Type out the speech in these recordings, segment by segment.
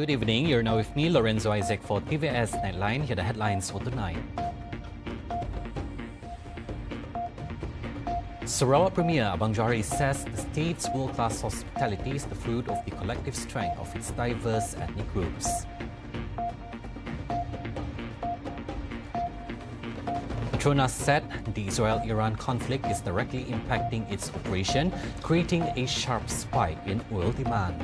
Good evening. You're now with me, Lorenzo Isaac, for TVS Nightline. Here are the headlines for tonight. Sarawak Premier Abang Johari says the state's world-class hospitality is the fruit of the collective strength of its diverse ethnic groups. Petronas said the Israel-Iran conflict is directly impacting its operation, creating a sharp spike in oil demand.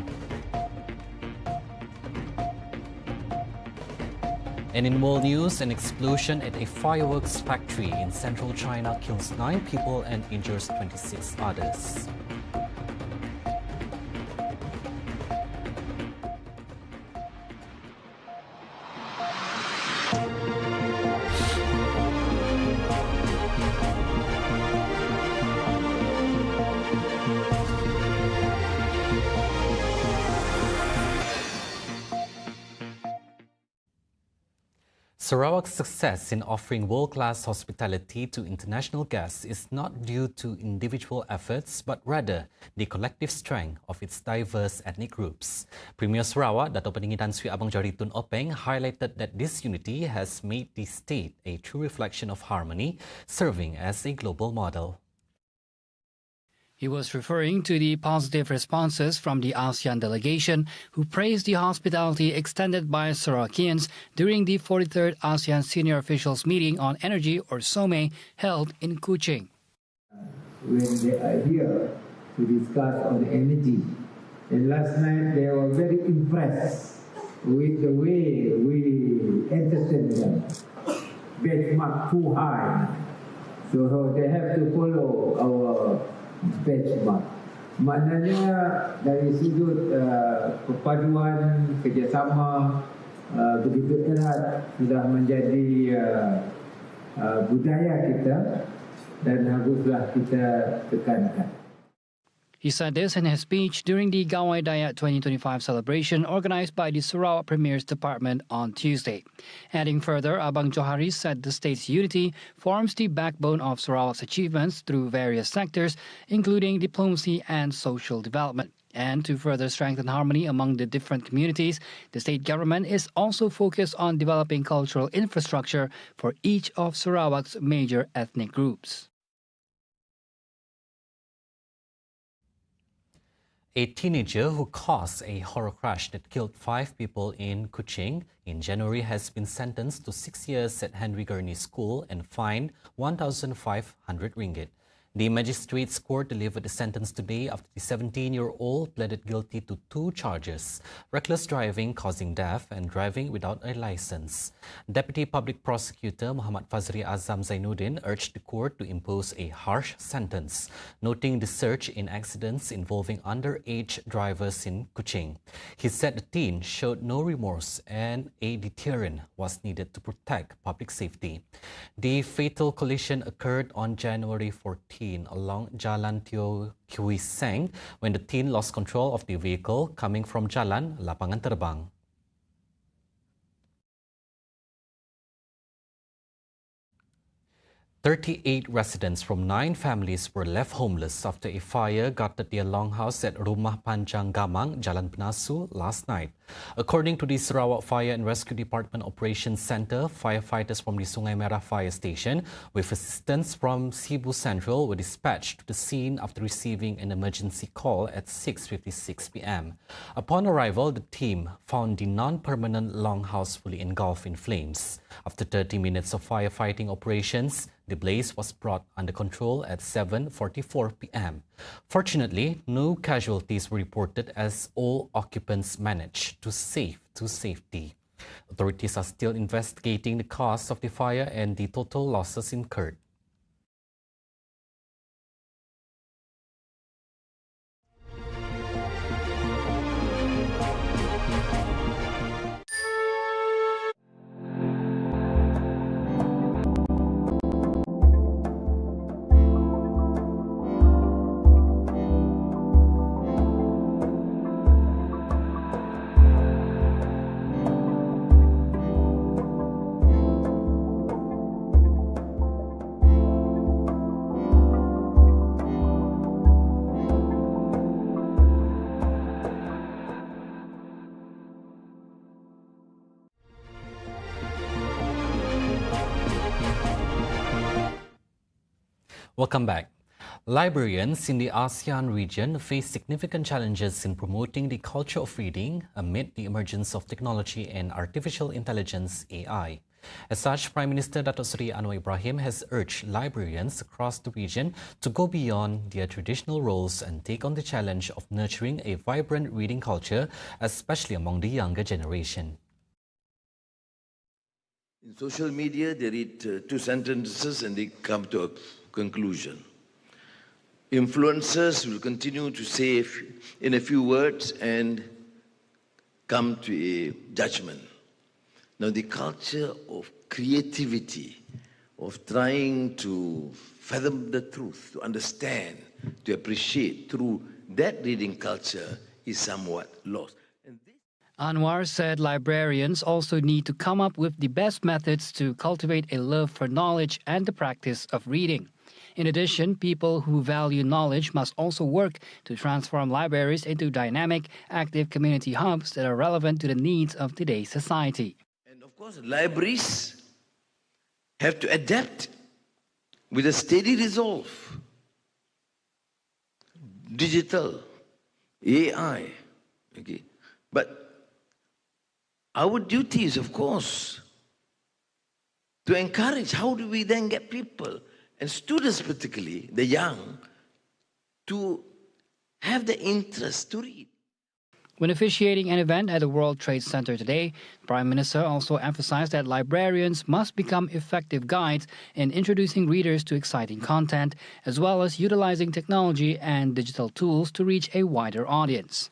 And in world news, an explosion at a fireworks factory in central China kills 9 people and injures 26 others. Sarawak's success in offering world-class hospitality to international guests is not due to individual efforts, but rather the collective strength of its diverse ethnic groups. Premier Sarawak, Dato' Peninggi Tan Sri Abang Johari Tun Openg, highlighted that this unity has made the state a true reflection of harmony, serving as a global model. He was referring to the positive responses from the ASEAN delegation, who praised the hospitality extended by Sarawakians during the 43rd ASEAN Senior Officials Meeting on Energy, or SOME, held in Kuching. When they are here to discuss on energy, and last night they were very impressed with the way we entertained them. Benchmark too high, so they have to follow our benchmark. Maknanya dari sudut perpaduan kerjasama begitu erat sudah menjadi budaya kita dan haruslah kita tekankan. He said this in his speech during the Gawai Dayat 2025 celebration organized by the Sarawak Premier's Department on Tuesday. Adding further, Abang Johari said the state's unity forms the backbone of Sarawak's achievements through various sectors, including diplomacy and social development. And to further strengthen harmony among the different communities, the state government is also focused on developing cultural infrastructure for each of Sarawak's major ethnic groups. A teenager who caused a horror crash that killed 5 people in Kuching in January has been sentenced to 6 years at Henry Gurney School and fined 1,500 ringgit. The magistrate's court delivered the sentence today after the 17-year-old pleaded guilty to 2 charges: reckless driving causing death and driving without a license. Deputy Public Prosecutor Muhammad Fazri Azam Zainuddin urged the court to impose a harsh sentence, noting the surge in accidents involving underage drivers in Kuching. He said the teen showed no remorse and a deterrent was needed to protect public safety. The fatal collision occurred on January 14 along Jalan Teo Kui Seng when the teen lost control of the vehicle coming from Jalan Lapangan Terbang. 38 residents from 9 families were left homeless after a fire gutted their longhouse at Rumah Panjang Gamang, Jalan Penasu last night. According to the Sarawak Fire and Rescue Department Operations Centre, firefighters from the Sungai Merah Fire Station with assistance from Cebu Central were dispatched to the scene after receiving an emergency call at 6:56 p.m. Upon arrival, the team found the non-permanent longhouse fully engulfed in flames. After 30 minutes of firefighting operations, the blaze was brought under control at 7:44 p.m. Fortunately, no casualties were reported as all occupants managed to safety. Authorities are still investigating the cause of the fire and the total losses incurred. Welcome back. Librarians in the ASEAN region face significant challenges in promoting the culture of reading amid the emergence of technology and artificial intelligence (AI). As such, Prime Minister Datuk Seri Anwar Ibrahim has urged librarians across the region to go beyond their traditional roles and take on the challenge of nurturing a vibrant reading culture, especially among the younger generation. In social media, they read two sentences and they come to a conclusion. Influencers will continue to say in a few words and come to a judgment. Now, the culture of creativity, of trying to fathom the truth, to understand, to appreciate through that reading culture is somewhat lost. Anwar said librarians also need to come up with the best methods to cultivate a love for knowledge and the practice of reading. In addition, people who value knowledge must also work to transform libraries into dynamic, active community hubs that are relevant to the needs of today's society. And of course, libraries have to adapt with a steady resolve. Digital, AI, okay. But our duty is, of course, to encourage. How do we then get people, and students particularly, the young, to have the interest to read? When officiating an event at the World Trade Center today, the Prime Minister also emphasized that librarians must become effective guides in introducing readers to exciting content, as well as utilizing technology and digital tools to reach a wider audience.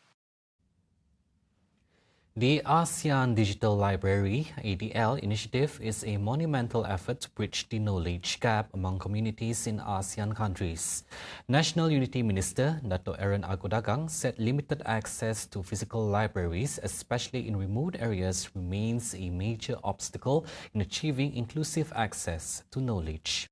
The ASEAN Digital Library (ADL) initiative is a monumental effort to bridge the knowledge gap among communities in ASEAN countries. National Unity Minister Dato' Aaron Agodagang said limited access to physical libraries, especially in remote areas, remains a major obstacle in achieving inclusive access to knowledge.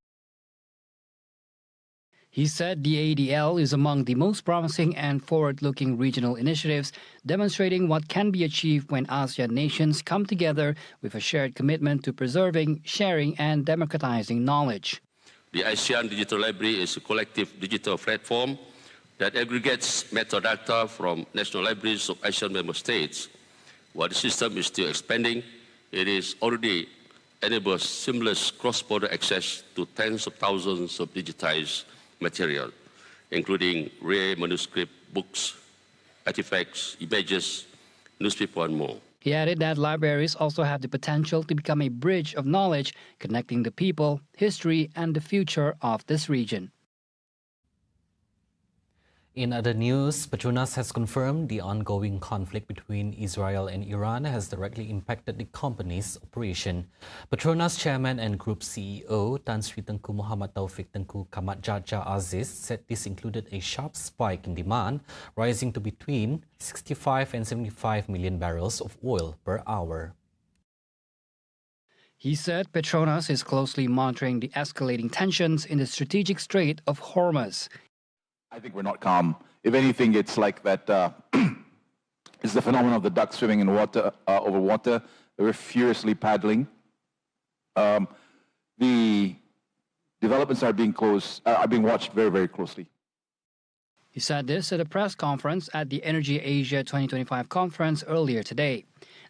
He said the ADL is among the most promising and forward-looking regional initiatives, demonstrating what can be achieved when ASEAN nations come together with a shared commitment to preserving, sharing, and democratizing knowledge. The ASEAN Digital Library is a collective digital platform that aggregates metadata from national libraries of ASEAN member states. While the system is still expanding, it is already enables seamless cross-border access to tens of thousands of digitized material, including rare manuscript books, artifacts, images, newspaper, and more. He added that libraries also have the potential to become a bridge of knowledge connecting the people, history, and the future of this region. In other news, Petronas has confirmed the ongoing conflict between Israel and Iran has directly impacted the company's operation. Petronas chairman and group CEO Tan Sri Tengku Muhammad Taufik Tengku Kamat Jaja Aziz said this included a sharp spike in demand, rising to between 65 and 75 million barrels of oil per hour. He said Petronas is closely monitoring the escalating tensions in the strategic Strait of Hormuz. I think we're not calm. If anything, it's like that. It's the phenomenon of the duck swimming in water over water. We're furiously paddling. The developments are being watched very, very closely. He said this at a press conference at the Energy Asia 2025 conference earlier today.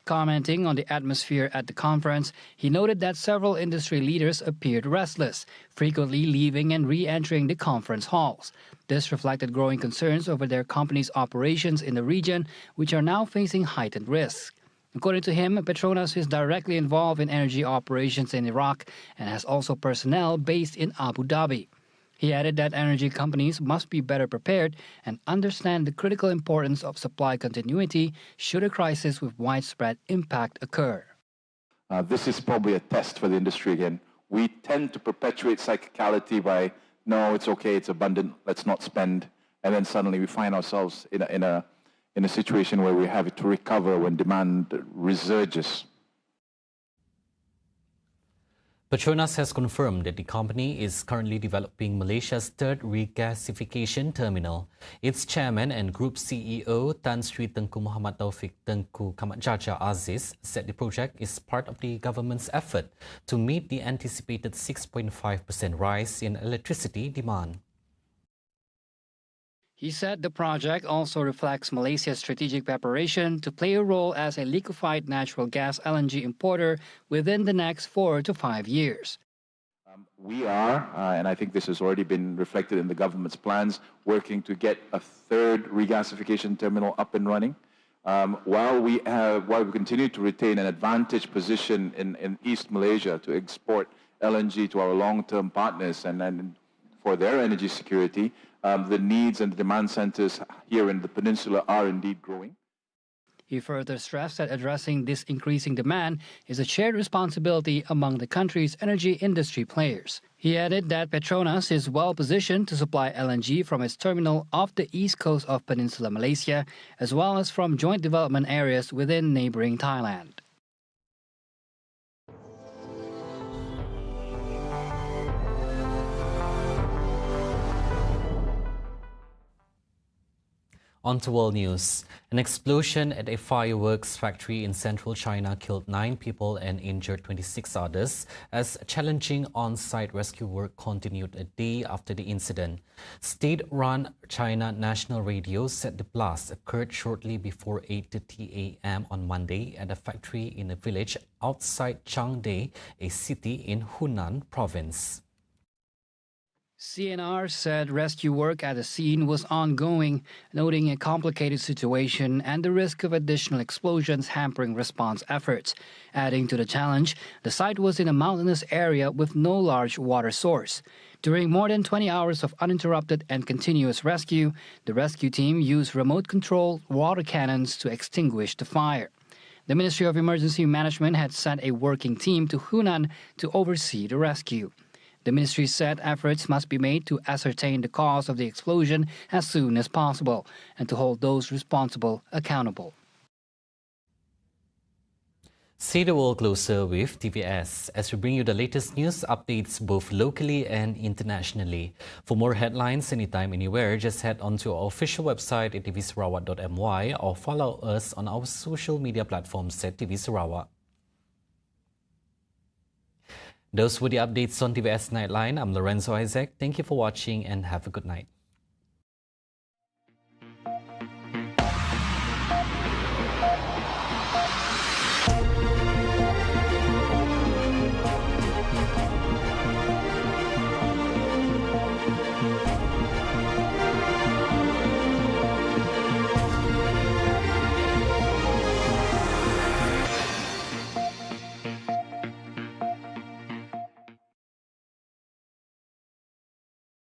Commenting on the atmosphere at the conference, he noted that several industry leaders appeared restless, frequently leaving and re-entering the conference halls. This reflected growing concerns over their company's operations in the region, which are now facing heightened risks. According to him, Petronas is directly involved in energy operations in Iraq and has also personnel based in Abu Dhabi. He added that energy companies must be better prepared and understand the critical importance of supply continuity should a crisis with widespread impact occur. This is probably a test for the industry again. We tend to perpetuate cyclicality by, no, it's okay, it's abundant, let's not spend. And then suddenly we find ourselves in a situation where we have to recover when demand resurges. Petronas has confirmed that the company is currently developing Malaysia's third regasification terminal. Its chairman and group CEO Tan Sri Tengku Muhammad Taufik Tengku Kamatjaja Aziz said the project is part of the government's effort to meet the anticipated 6.5% rise in electricity demand. He said the project also reflects Malaysia's strategic preparation to play a role as a liquefied natural gas LNG importer within the next 4 to 5 years. We are, and I think this has already been reflected in the government's plans, working to get a third regasification terminal up and running. While we continue to retain an advantaged position in East Malaysia to export LNG to our long-term partners and for their energy security, the needs and the demand centers here in the peninsula are indeed growing. He further stressed that addressing this increasing demand is a shared responsibility among the country's energy industry players. He added that Petronas is well positioned to supply LNG from its terminal off the east coast of Peninsular Malaysia, as well as from joint development areas within neighboring Thailand. On to world news. An explosion at a fireworks factory in central China killed 9 people and injured 26 others as challenging on-site rescue work continued a day after the incident. State-run China National Radio said the blast occurred shortly before 8:30 a.m. on Monday at a factory in a village outside Changde, a city in Hunan province. CNR said rescue work at the scene was ongoing, noting a complicated situation and the risk of additional explosions hampering response efforts. Adding to the challenge, the site was in a mountainous area with no large water source. During more than 20 hours of uninterrupted and continuous rescue, the rescue team used remote-controlled water cannons to extinguish the fire. The Ministry of Emergency Management had sent a working team to Hunan to oversee the rescue. The ministry said efforts must be made to ascertain the cause of the explosion as soon as possible and to hold those responsible accountable. See the world closer with TVS as we bring you the latest news updates both locally and internationally. For more headlines anytime, anywhere, just head on to our official website at tvsarawak.my or follow us on our social media platforms at TV Sarawak. Those were the updates on TVS Nightline. I'm Lorenzo Isaac. Thank you for watching and have a good night.